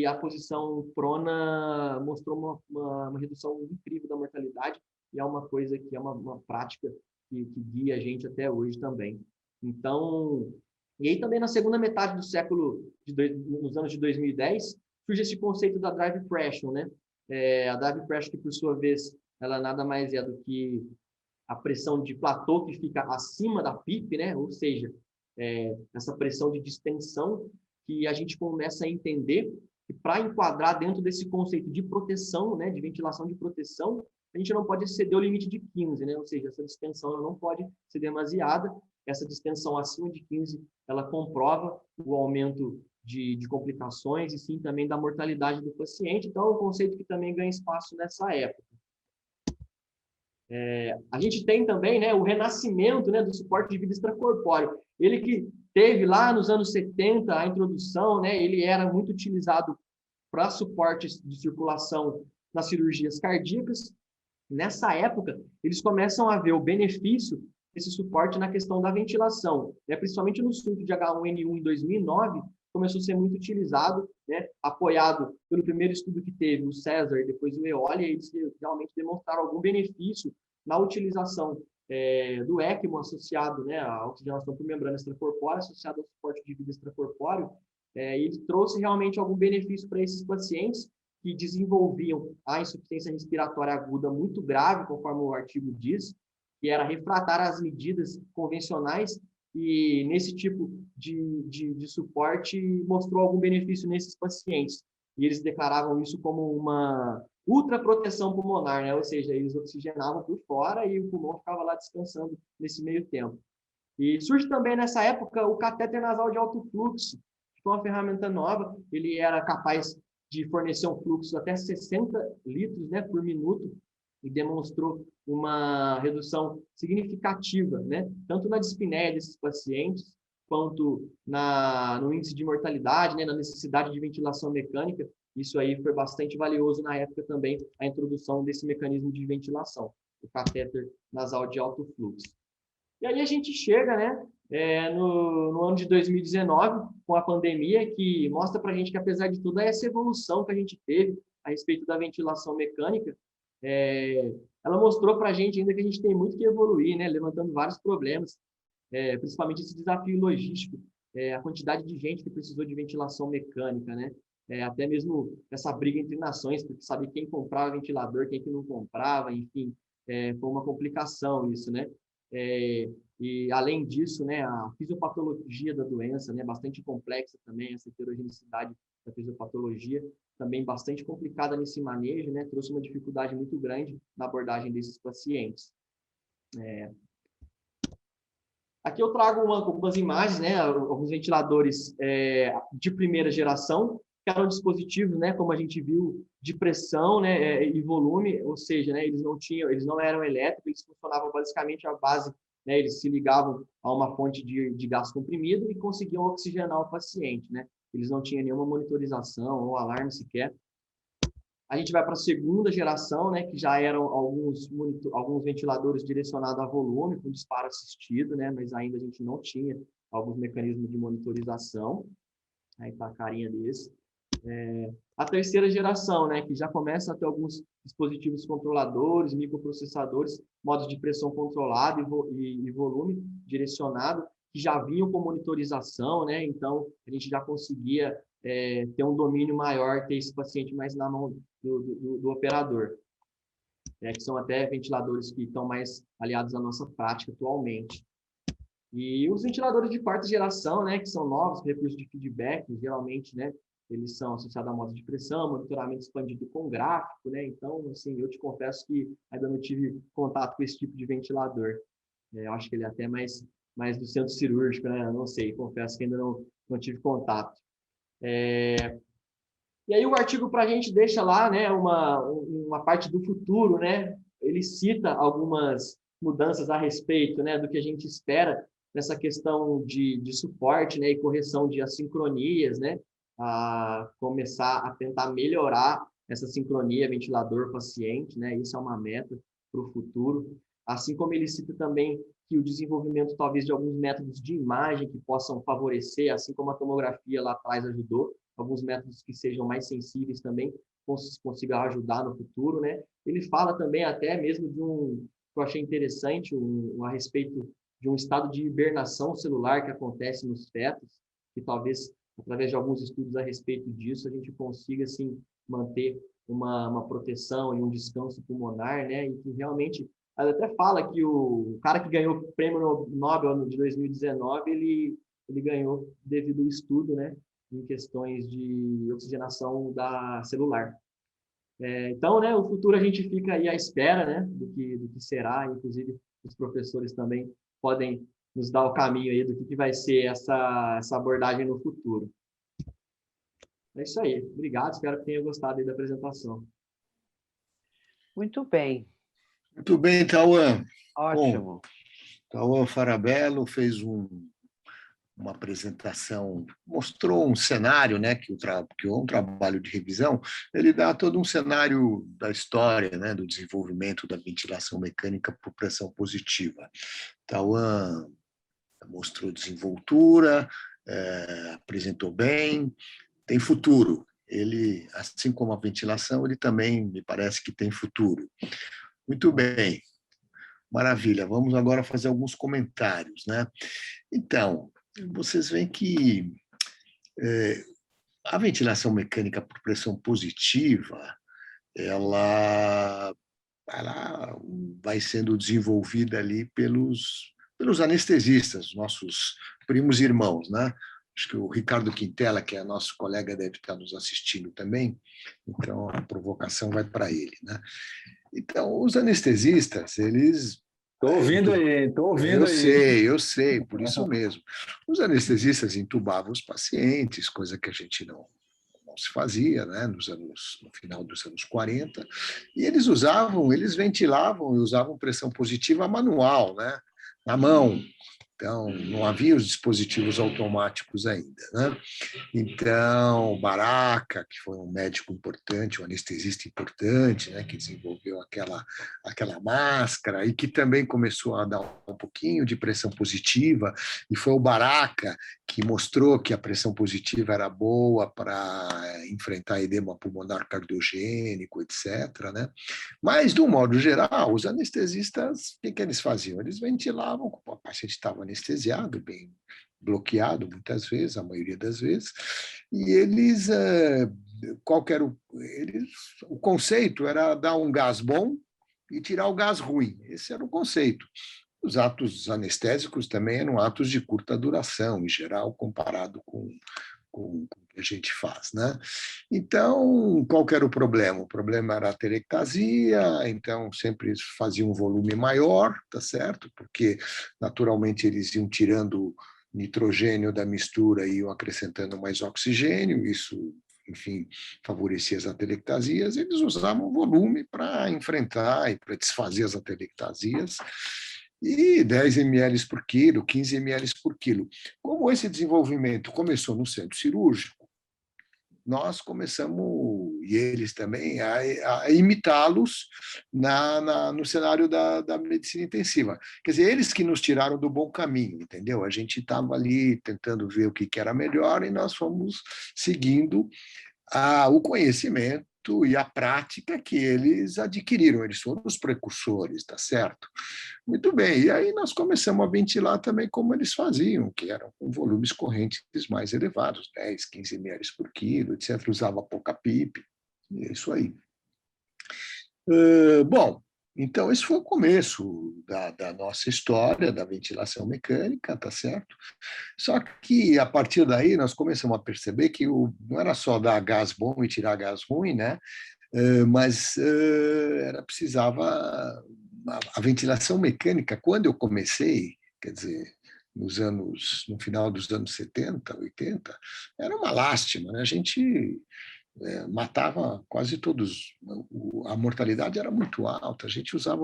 [SPEAKER 2] a posição prona mostrou uma redução incrível da mortalidade, e é uma coisa que é uma prática que guia a gente até hoje também. Então, e aí também na segunda metade do século, nos anos de 2010, surge esse conceito da drive pressure, né? A drive pressure, que por sua vez, ela nada mais é do que a pressão de platô que fica acima da PIP, né? Ou seja, essa pressão de distensão, que a gente começa a entender que para enquadrar dentro desse conceito de proteção, né, de ventilação de proteção, a gente não pode exceder o limite de 15, né? Ou seja, essa distensão ela não pode ser demasiada. Essa distensão acima de 15, ela comprova o aumento de complicações e sim também da mortalidade do paciente. Então, é um conceito que também ganha espaço nessa época. A gente tem também, né, o renascimento, né, do suporte de vida extracorpóreo. Ele que teve lá nos anos 70 a introdução, né, ele era muito utilizado para suportes de circulação nas cirurgias cardíacas. Nessa época, eles começam a ver o benefício desse suporte na questão da ventilação, né? Principalmente no surto de H1N1 em 2009, começou a ser muito utilizado, né? Apoiado pelo primeiro estudo que teve, o César, depois o Eolia, eles realmente demonstraram algum benefício na utilização do ECMO associado, né, à oxigenação por membrana extracorpórea, associado ao suporte de vida extracorpóreo, e ele trouxe realmente algum benefício para esses pacientes que desenvolviam a insuficiência respiratória aguda muito grave, conforme o artigo diz, que era refratária às medidas convencionais, e nesse tipo de suporte mostrou algum benefício nesses pacientes. E eles declaravam isso como uma ultraproteção pulmonar, né? Ou seja, eles oxigenavam por fora e o pulmão ficava lá descansando nesse meio tempo. E surge também nessa época o catéter nasal de alto fluxo, que foi uma ferramenta nova. Ele era capaz de fornecer um fluxo até 60 litros, né, por minuto, e demonstrou uma redução significativa, né, tanto na dispneia desses pacientes, quanto no índice de mortalidade, né, na necessidade de ventilação mecânica. Isso aí foi bastante valioso na época também, a introdução desse mecanismo de ventilação, o catéter nasal de alto fluxo. E aí a gente chega, né, no ano de 2019, com a pandemia, que mostra para a gente que, apesar de toda essa evolução que a gente teve a respeito da ventilação mecânica, ela mostrou para a gente ainda que a gente tem muito que evoluir, né, levantando vários problemas, principalmente esse desafio logístico, a quantidade de gente que precisou de ventilação mecânica, né, até mesmo essa briga entre nações, porque sabe quem comprava ventilador, quem que não comprava, enfim, foi uma complicação isso, né? E além disso, né, a fisiopatologia da doença, né, bastante complexa também, essa heterogeneidade da fisiopatologia, também bastante complicada nesse manejo, né, trouxe uma dificuldade muito grande na abordagem desses pacientes. Aqui eu trago algumas imagens, né, alguns ventiladores de primeira geração, que eram dispositivos, né, como a gente viu, de pressão, né, e volume, ou seja, né, eles não eram elétricos, eles funcionavam basicamente à base, né, eles se ligavam a uma fonte de gás comprimido e conseguiam oxigenar o paciente, né, eles não tinham nenhuma monitorização ou alarme sequer. A gente vai para a segunda geração, né, que já eram alguns ventiladores direcionados a volume, com disparo assistido, né, mas ainda a gente não tinha alguns mecanismos de monitorização. Aí está a carinha desse. A terceira geração, né, que já começa a ter alguns dispositivos controladores, microprocessadores, modos de pressão controlado e volume direcionado, que já vinham com monitorização, né, então a gente já conseguia ter um domínio maior, ter esse paciente mais na mão do operador, que são até ventiladores que estão mais aliados à nossa prática atualmente. E os ventiladores de quarta geração, né, que são novos, recursos de feedback, geralmente, né, eles são associados a modos de pressão, monitoramento expandido com gráfico, né, então, assim, eu te confesso que ainda não tive contato com esse tipo de ventilador. Eu acho que ele é até mais do centro cirúrgico, né, eu não sei, confesso que ainda não tive contato. E aí o artigo para a gente deixa lá, né, uma parte do futuro, né, ele cita algumas mudanças a respeito, né, do que a gente espera nessa questão de suporte, né, e correção de assincronias, né, a começar a tentar melhorar essa sincronia ventilador-paciente, né, isso é uma meta para o futuro, assim como ele cita também que o desenvolvimento talvez de alguns métodos de imagem que possam favorecer, assim como a tomografia lá atrás ajudou, alguns métodos que sejam mais sensíveis também consigam ajudar no futuro, né? Ele fala também até mesmo que eu achei interessante, a respeito de um estado de hibernação celular que acontece nos fetos, que talvez, através de alguns estudos a respeito disso, a gente consiga, assim, manter uma proteção e um descanso pulmonar, né? E que realmente, ela até fala que o cara que ganhou o prêmio Nobel de 2019, ele ganhou devido ao estudo, né, em questões de oxigenação da celular. Então, né, o futuro a gente fica aí à espera, né, do que será, inclusive os professores também podem nos dar o caminho aí do que vai ser essa abordagem no futuro. É isso aí. Obrigado, espero que tenham gostado aí da apresentação.
[SPEAKER 3] Muito bem.
[SPEAKER 1] Muito bem, Tauan.
[SPEAKER 3] Ótimo.
[SPEAKER 1] Bom, Tauan Farabello fez uma apresentação, mostrou um cenário, né, que é um trabalho de revisão, ele dá todo um cenário da história, né, do desenvolvimento da ventilação mecânica por pressão positiva. Tauan mostrou desenvoltura, apresentou bem, tem futuro. Ele, assim como a ventilação, ele também me parece que tem futuro. Muito bem, maravilha. Vamos agora fazer alguns comentários, né? Então, vocês veem que a ventilação mecânica por pressão positiva, ela vai sendo desenvolvida ali pelos anestesistas, nossos primos irmãos, né? Acho que o Ricardo Quintela, que é nosso colega, deve estar nos assistindo também, então a provocação vai para ele, né? Então, os anestesistas, eles...
[SPEAKER 4] Estou ouvindo aí.
[SPEAKER 1] Eu sei, por isso mesmo. Os anestesistas entubavam os pacientes, coisa que a gente não se fazia, né, no final dos anos 40, e eles ventilavam e usavam pressão positiva manual, né, na mão. Então, não havia os dispositivos automáticos ainda, né? Então, Baraka, que foi um médico importante, um anestesista importante, né, que desenvolveu aquela máscara e que também começou a dar um pouquinho de pressão positiva, e foi o Baraka que mostrou que a pressão positiva era boa para enfrentar edema pulmonar cardiogênico, etc., né? Mas, de um modo geral, os anestesistas, o que eles faziam? Eles ventilavam, o paciente estava anestesiado, bem bloqueado muitas vezes, a maioria das vezes, e eles, o conceito era dar um gás bom e tirar o gás ruim. Esse era o conceito. Os atos anestésicos também eram atos de curta duração, em geral, comparado com o que a gente faz, né? Então, qual que era o problema? O problema era a atelectasia, então sempre fazia um volume maior, tá certo? Porque, naturalmente, eles iam tirando nitrogênio da mistura e iam acrescentando mais oxigênio, isso, enfim, favorecia as atelectasias. Eles usavam volume para enfrentar e para desfazer as atelectasias, e 10 ml por quilo, 15 ml por quilo. Como esse desenvolvimento começou no centro cirúrgico, nós começamos, e eles também, a imitá-los no cenário da medicina intensiva. Quer dizer, eles que nos tiraram do bom caminho, entendeu? A gente estava ali tentando ver o que era melhor e nós fomos seguindo o conhecimento e a prática que eles adquiriram. Eles foram os precursores, tá certo? Muito bem, e aí nós começamos a ventilar também como eles faziam, que eram com volumes correntes mais elevados, 10, 15 ml por quilo, etc. Usava pouca PIP, é isso aí. Bom, então esse foi o começo da nossa história da ventilação mecânica, tá certo? Só que a partir daí nós começamos a perceber que não era só dar gás bom e tirar gás ruim, né? Mas precisava a ventilação mecânica. Quando eu comecei, quer dizer, no final dos anos 70, 80, era uma lástima, né? A gente matava quase todos, a mortalidade era muito alta, a gente usava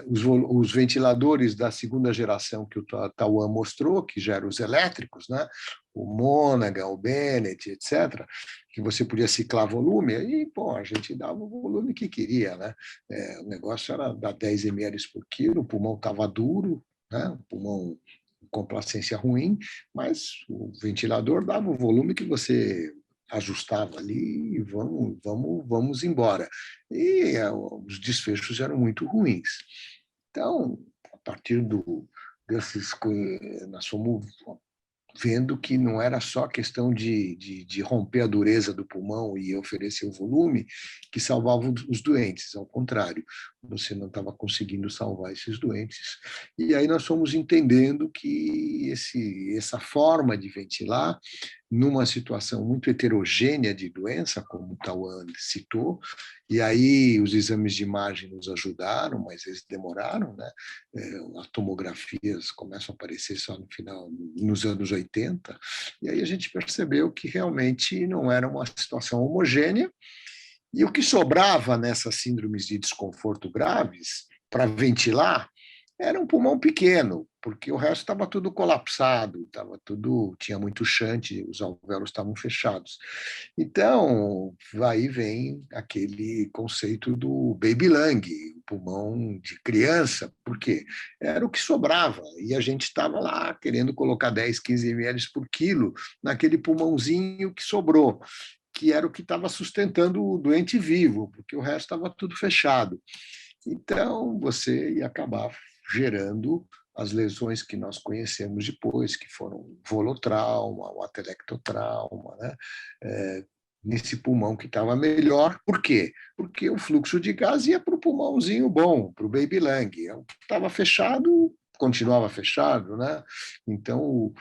[SPEAKER 1] os ventiladores da segunda geração que o Tauan mostrou, que já eram os elétricos, né? O Monaghan, o Bennett, etc., que você podia ciclar volume, e bom, a gente dava o volume que queria, né? O negócio era dar 10 ml por quilo, o pulmão estava duro, né? O pulmão com complacência ruim, mas o ventilador dava o volume que você ajustava ali e vamos embora. E os desfechos eram muito ruins. Então, a partir desses, nós fomos vendo que não era só questão de romper a dureza do pulmão e oferecer o volume que salvava os doentes, ao contrário. você não estava conseguindo salvar esses doentes. E aí nós fomos entendendo que essa forma de ventilar, numa situação muito heterogênea de doença, como o Tauan citou, e aí os exames de imagem nos ajudaram, mas eles demoraram, né? As tomografias começam a aparecer só no final, nos anos 80, e aí a gente percebeu que realmente não era uma situação homogênea, e o que sobrava nessas síndromes de desconforto graves para ventilar era um pulmão pequeno, porque o resto estava tudo colapsado, tinha muito shunt, os alvéolos estavam fechados. Então, aí vem aquele conceito do baby lung, o pulmão de criança, porque era o que sobrava, e a gente estava lá querendo colocar 10, 15 ml por quilo naquele pulmãozinho que sobrou, que era o que estava sustentando o doente vivo, porque o resto estava tudo fechado. Então, você ia acabar gerando as lesões que nós conhecemos depois, que foram o volotrauma, o atelectotrauma, né? Nesse pulmão que estava melhor. Por quê? Porque o fluxo de gás ia para o pulmãozinho bom, para o baby lung. O que estava fechado continuava fechado, né? Então,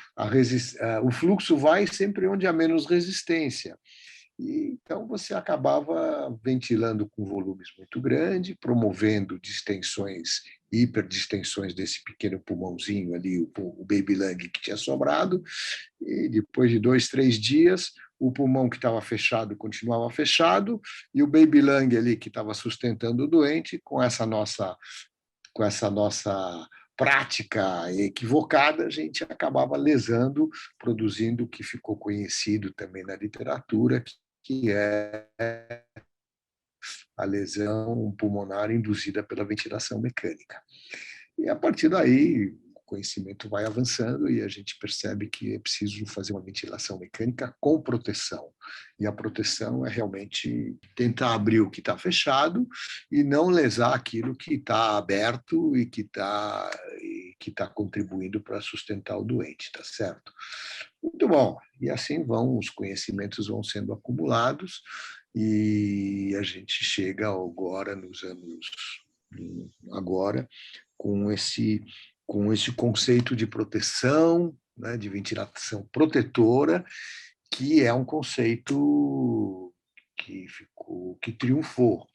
[SPEAKER 1] o fluxo vai sempre onde há menos resistência. E, então, você acabava ventilando com volumes muito grandes, promovendo distensões, hiperdistensões desse pequeno pulmãozinho ali, o baby lung que tinha sobrado, e depois de 2, 3 dias, o pulmão que estava fechado continuava fechado, e o baby lung ali que estava sustentando o doente, com essa nossa prática equivocada, a gente acabava lesando, produzindo o que ficou conhecido também na literatura, que é a lesão pulmonar induzida pela ventilação mecânica. E a partir daí, o conhecimento vai avançando e a gente percebe que é preciso fazer uma ventilação mecânica com proteção. E a proteção é realmente tentar abrir o que está fechado e não lesar aquilo que está aberto e que está contribuindo para sustentar o doente, tá certo? Muito bom. E assim os conhecimentos vão sendo acumulados e a gente chega agora com esse conceito de proteção, né, de ventilação protetora, que é um conceito que triunfou.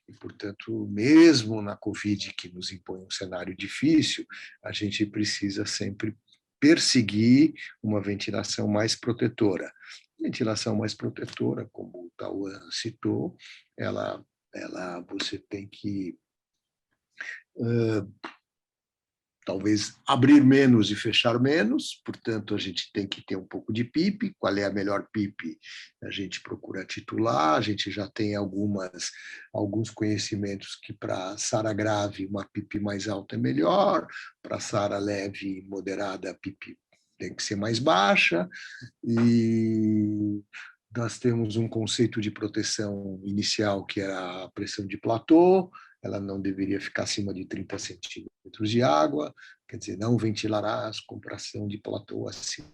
[SPEAKER 1] E, portanto, mesmo na Covid, que nos impõe um cenário difícil, a gente precisa sempre perseguir uma ventilação mais protetora. Ventilação mais protetora, como o Tauan citou, você tem que talvez abrir menos e fechar menos, portanto, a gente tem que ter um pouco de PIP. Qual é a melhor PIP? A gente procura titular, a gente já tem alguns conhecimentos que para SARA grave uma PIP mais alta é melhor, para SARA leve e moderada a PIP tem que ser mais baixa, e nós temos um conceito de proteção inicial que é a pressão de platô, ela não deveria ficar acima de 30 centímetros de água, quer dizer, não ventilarás com pressão de platô acima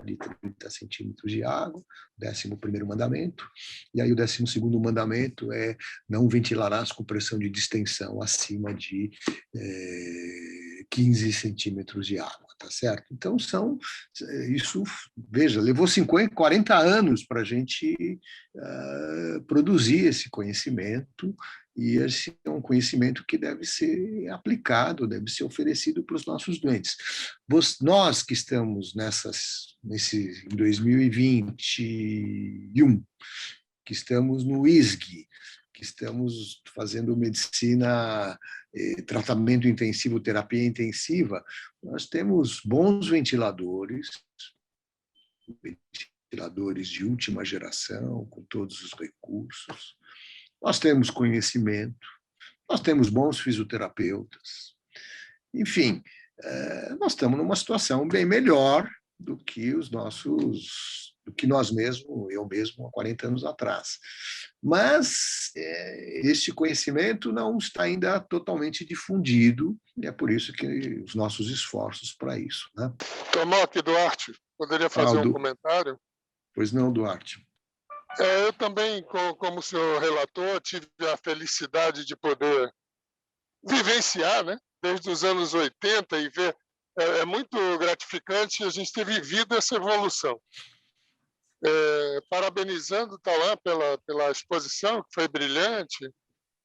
[SPEAKER 1] de 30 centímetros de água, 11º mandamento. E aí o 12º mandamento é não ventilarás com pressão de distensão acima de 15 centímetros de água, tá certo? Então, isso, veja, levou 40 anos para a gente produzir esse conhecimento, e esse é um conhecimento que deve ser aplicado, deve ser oferecido para os nossos doentes. Nós que estamos em 2021, que estamos no ISG, que estamos fazendo medicina, tratamento intensivo, terapia intensiva, nós temos bons ventiladores de última geração, com todos os recursos. Nós temos conhecimento, nós temos bons fisioterapeutas. Enfim, nós estamos numa situação bem melhor do que nós mesmos, eu mesmo, há 40 anos atrás. Mas este conhecimento não está ainda totalmente difundido, e é por isso que os nossos esforços para isso, né?
[SPEAKER 5] Tomoki, Duarte, poderia fazer um comentário?
[SPEAKER 1] Pois não, Duarte.
[SPEAKER 5] Eu também, como senhor relator, tive a felicidade de poder vivenciar, né? Desde os anos 80 e ver. É muito gratificante a gente ter vivido essa evolução. Parabenizando o Tauan pela exposição, que foi brilhante,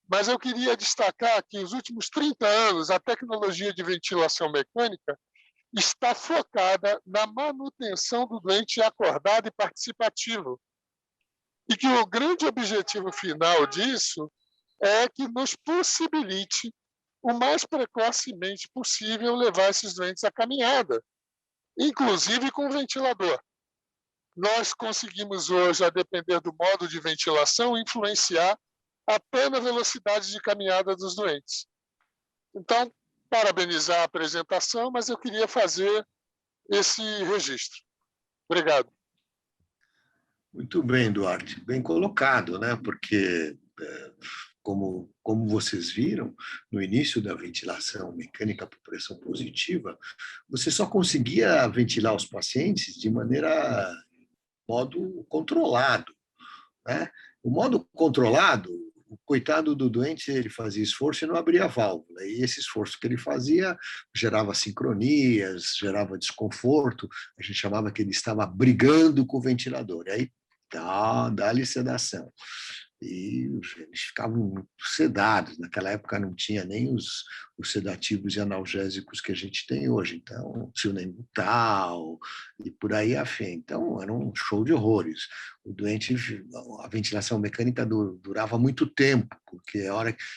[SPEAKER 5] mas eu queria destacar que, nos últimos 30 anos, a tecnologia de ventilação mecânica está focada na manutenção do doente acordado e participativo. E que o grande objetivo final disso é que nos possibilite, o mais precocemente possível, levar esses doentes à caminhada, inclusive com ventilador. Nós conseguimos hoje, a depender do modo de ventilação, influenciar até na velocidade de caminhada dos doentes. Então, parabenizar a apresentação, mas eu queria fazer esse registro. Obrigado.
[SPEAKER 1] Muito bem, Duarte. Bem colocado, né? Porque, como vocês viram, no início da ventilação mecânica por pressão positiva, você só conseguia ventilar os pacientes de modo controlado, né? O modo controlado, o coitado do doente, ele fazia esforço e não abria a válvula. E esse esforço que ele fazia gerava sincronias, gerava desconforto. A gente chamava que ele estava brigando com o ventilador. E aí, dá-lhe sedação. E eles ficavam muito sedados. Naquela época não tinha nem os sedativos e analgésicos que a gente tem hoje. Então, Sildenafil e por aí afim. Então, era um show de horrores. O doente, a ventilação mecânica durava muito tempo, porque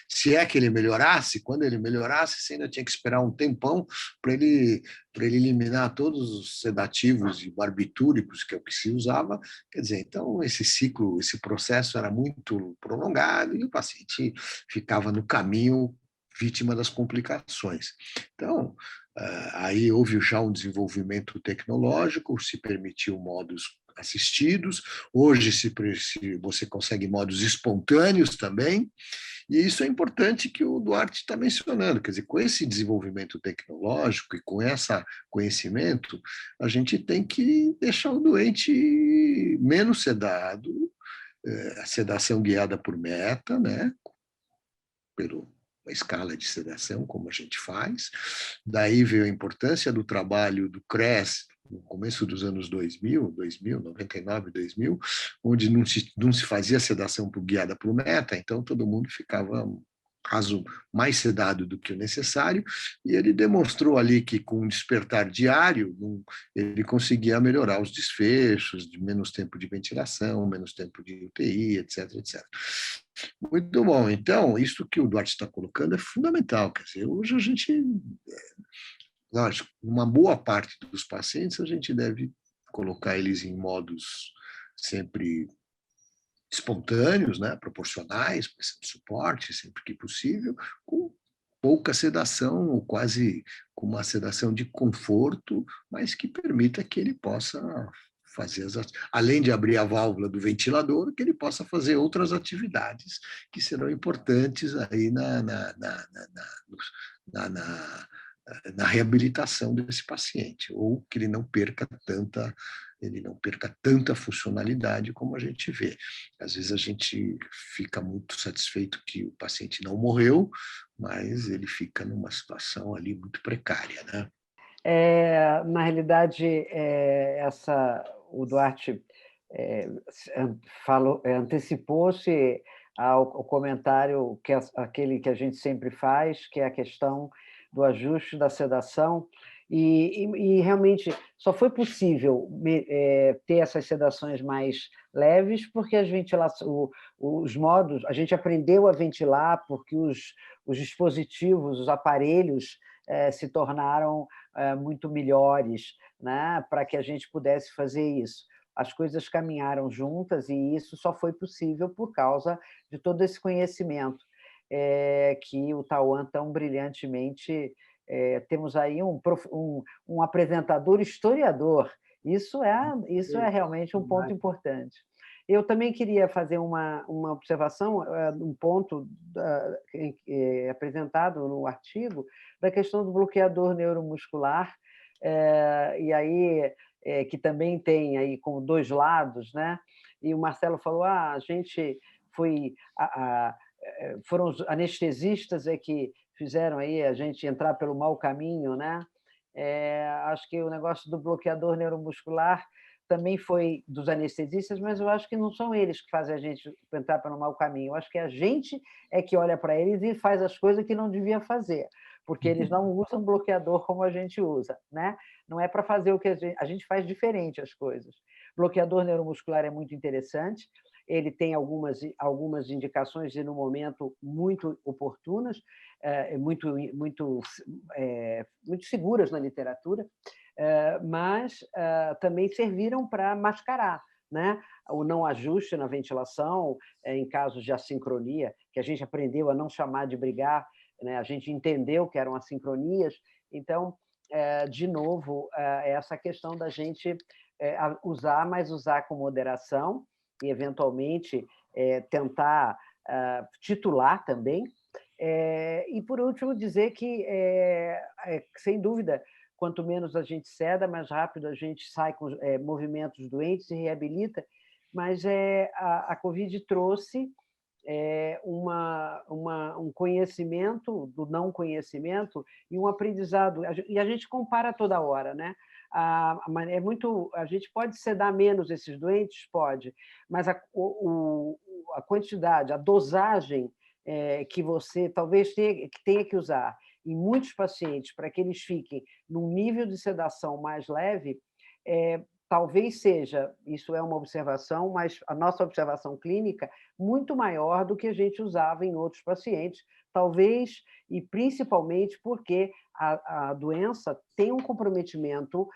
[SPEAKER 1] se é que ele melhorasse, quando ele melhorasse, você ainda tinha que esperar um tempão para ele eliminar todos os sedativos e barbitúricos, que é o que se usava. Quer dizer, então, esse ciclo, esse processo era muito prolongado e o paciente ficava no caminho vítima das complicações. Então, aí houve já um desenvolvimento tecnológico, se permitiu modos assistidos, hoje você consegue modos espontâneos também, e isso é importante que o Duarte está mencionando, quer dizer, com esse desenvolvimento tecnológico e com esse conhecimento, a gente tem que deixar o doente menos sedado, a sedação guiada por meta, né? Pela escala de sedação, como a gente faz. Daí veio a importância do trabalho do CRES, no começo dos anos 2000, 99, 2000, onde não se fazia sedação guiada por meta, então todo mundo ficava caso mais sedado do que o necessário, e ele demonstrou ali que com um despertar diário, ele conseguia melhorar os desfechos, de menos tempo de ventilação, menos tempo de UTI, etc, etc. Muito bom. Então, isso que o Duarte está colocando é fundamental. Quer dizer, hoje a gente, lógico, uma boa parte dos pacientes a gente deve colocar eles em modos sempre espontâneos, né, proporcionais, prestando suporte sempre que possível, com pouca sedação, ou quase com uma sedação de conforto, mas que permita que ele possa fazer, além de abrir a válvula do ventilador, que ele possa fazer outras atividades que serão importantes aí na reabilitação desse paciente, ou que ele não perca tanta funcionalidade como a gente vê. Às vezes a gente fica muito satisfeito que o paciente não morreu, mas ele fica numa situação ali muito precária, né?
[SPEAKER 3] Na realidade, o Duarte antecipou-se ao comentário aquele que a gente sempre faz, que é a questão do ajuste da sedação, e realmente só foi possível ter essas sedações mais leves porque os modos, a gente aprendeu a ventilar porque os dispositivos, os aparelhos se tornaram muito melhores, né, para que a gente pudesse fazer isso. As coisas caminharam juntas e isso só foi possível por causa de todo esse conhecimento que o Tauan tão brilhantemente... temos aí um apresentador historiador. Isso é realmente um ponto importante. Eu também queria fazer uma observação, um ponto apresentado no artigo, da questão do bloqueador neuromuscular, e aí que também tem aí com dois lados, né? E o Marcelo falou: a gente foram os anestesistas que fizeram aí a gente entrar pelo mau caminho, né? Acho que o negócio do bloqueador neuromuscular também foi dos anestesistas, mas eu acho que não são eles que fazem a gente entrar pelo mau caminho. Eu acho que a gente é que olha para eles e faz as coisas que não devia fazer, porque eles não usam bloqueador como a gente usa, né? Não é para fazer o que a gente faz diferente as coisas. Bloqueador neuromuscular é muito interessante, ele tem algumas indicações e, no momento, muito oportunas, muito seguras na literatura, mas também serviram para mascarar, né? O não ajuste na ventilação, em casos de assincronia, que a gente aprendeu a não chamar de brigar, né? A gente entendeu que eram assincronias. Então, de novo, essa questão da gente usar, mas usar com moderação e, eventualmente, tentar titular também. E, por último, dizer que, sem dúvida, quanto menos a gente ceda, mais rápido a gente sai com movimentos doentes e reabilita, mas a Covid trouxe um conhecimento do não conhecimento e um aprendizado, e a gente compara toda hora, né? A gente pode sedar menos esses doentes? Pode, mas a quantidade, a dosagem que você talvez tenha que usar em muitos pacientes para que eles fiquem num nível de sedação mais leve, talvez seja, isso é uma observação, mas a nossa observação clínica muito maior do que a gente usava em outros pacientes, talvez e principalmente porque a doença tem um comprometimento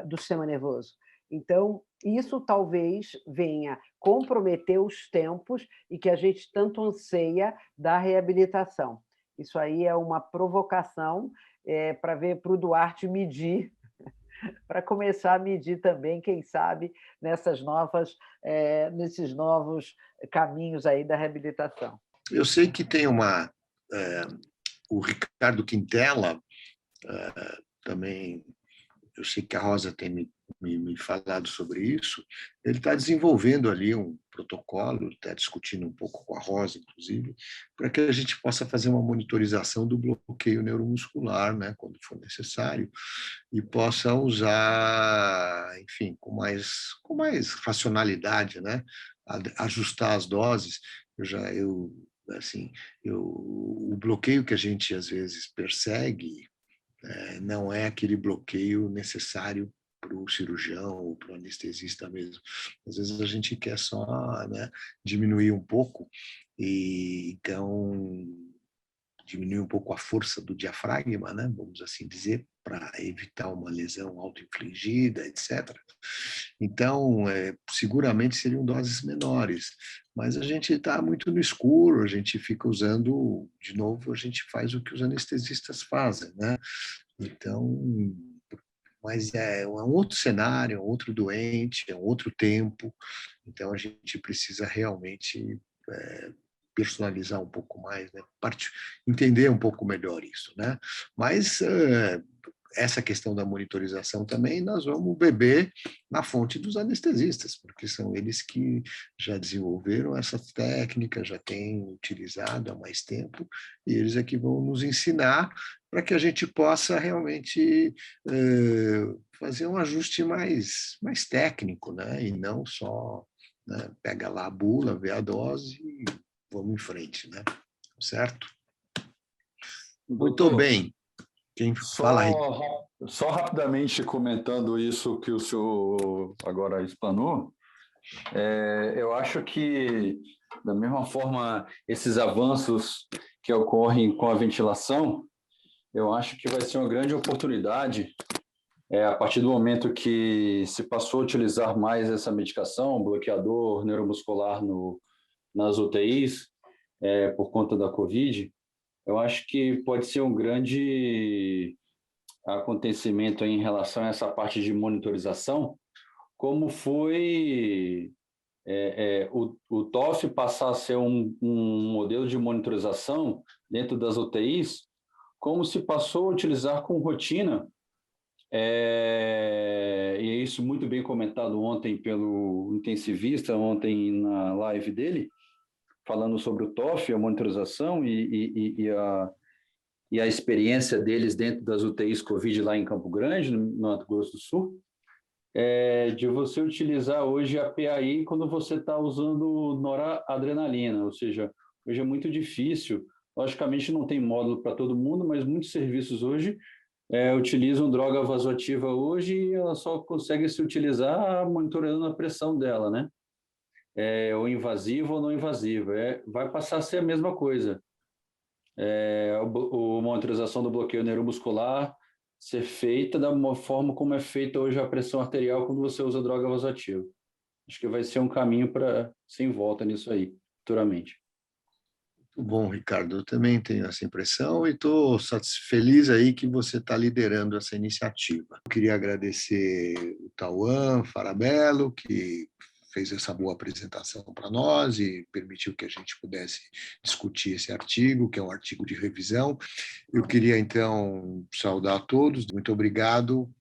[SPEAKER 3] do sistema nervoso. Então, isso talvez venha comprometer os tempos e que a gente tanto anseia da reabilitação. Isso aí é uma provocação para o Duarte medir, para começar a medir também, quem sabe, nesses novos caminhos aí da reabilitação.
[SPEAKER 1] Eu sei que tem o Ricardo Quintela, também, eu sei que a Rosa tem me falado sobre isso, ele está desenvolvendo ali um protocolo, está discutindo um pouco com a Rosa, inclusive, para que a gente possa fazer uma monitorização do bloqueio neuromuscular, né, quando for necessário, e possa usar, enfim, com mais racionalidade, né, ajustar as doses. O bloqueio que a gente às vezes persegue não é aquele bloqueio necessário para o cirurgião ou para o anestesista mesmo. Às vezes a gente quer só, né, diminuir um pouco, e então diminuir um pouco a força do diafragma, né, vamos assim dizer, para evitar uma lesão auto-infligida, etc. Então, seguramente seriam doses menores, mas a gente está muito no escuro, a gente fica usando, de novo, a gente faz o que os anestesistas fazem, né? Então, mas é um outro cenário, é um outro doente, é um outro tempo, então a gente precisa realmente personalizar um pouco mais, né? Entender um pouco melhor isso, né? Mas essa questão da monitorização também nós vamos beber na fonte dos anestesistas, porque são eles que já desenvolveram essa técnica, já têm utilizado há mais tempo, e eles é que vão nos ensinar para que a gente possa realmente fazer um ajuste mais técnico, né? E não só, né, pega lá a bula, vê a dose e vamos em frente, né? Certo? Muito bem. Quem fala aí?
[SPEAKER 4] Só rapidamente comentando isso que o senhor agora explanou, eu acho que, da mesma forma, esses avanços que ocorrem com a ventilação, eu acho que vai ser uma grande oportunidade, a partir do momento que se passou a utilizar mais essa medicação, bloqueador neuromuscular nas UTIs, por conta da Covid. Eu acho que pode ser um grande acontecimento em relação a essa parte de monitorização, como foi o TOF passar a ser um modelo de monitorização dentro das UTIs, como se passou a utilizar com rotina, e é isso muito bem comentado ontem pelo intensivista, ontem na live dele, falando sobre o TOF, a monitorização e e a experiência deles dentro das UTIs Covid lá em Campo Grande, no Mato Grosso do Sul, de você utilizar hoje a PAI quando você está usando noradrenalina, ou seja, hoje é muito difícil, logicamente não tem módulo para todo mundo, mas muitos serviços hoje utilizam droga vasoativa hoje e ela só consegue se utilizar monitorando a pressão dela, né? Ou invasiva ou não invasiva. Vai passar a ser a mesma coisa. A monitorização do bloqueio neuromuscular ser feita da forma como é feita hoje a pressão arterial quando você usa droga vasoativa. Acho que vai ser um caminho para sem volta nisso aí, futuramente.
[SPEAKER 1] Muito bom, Ricardo. Eu também tenho essa impressão e estou feliz aí que você está liderando essa iniciativa. Eu queria agradecer o Tauan Farabello, que fez essa boa apresentação para nós e permitiu que a gente pudesse discutir esse artigo, que é um artigo de revisão. Eu queria, então, saudar a todos. Muito obrigado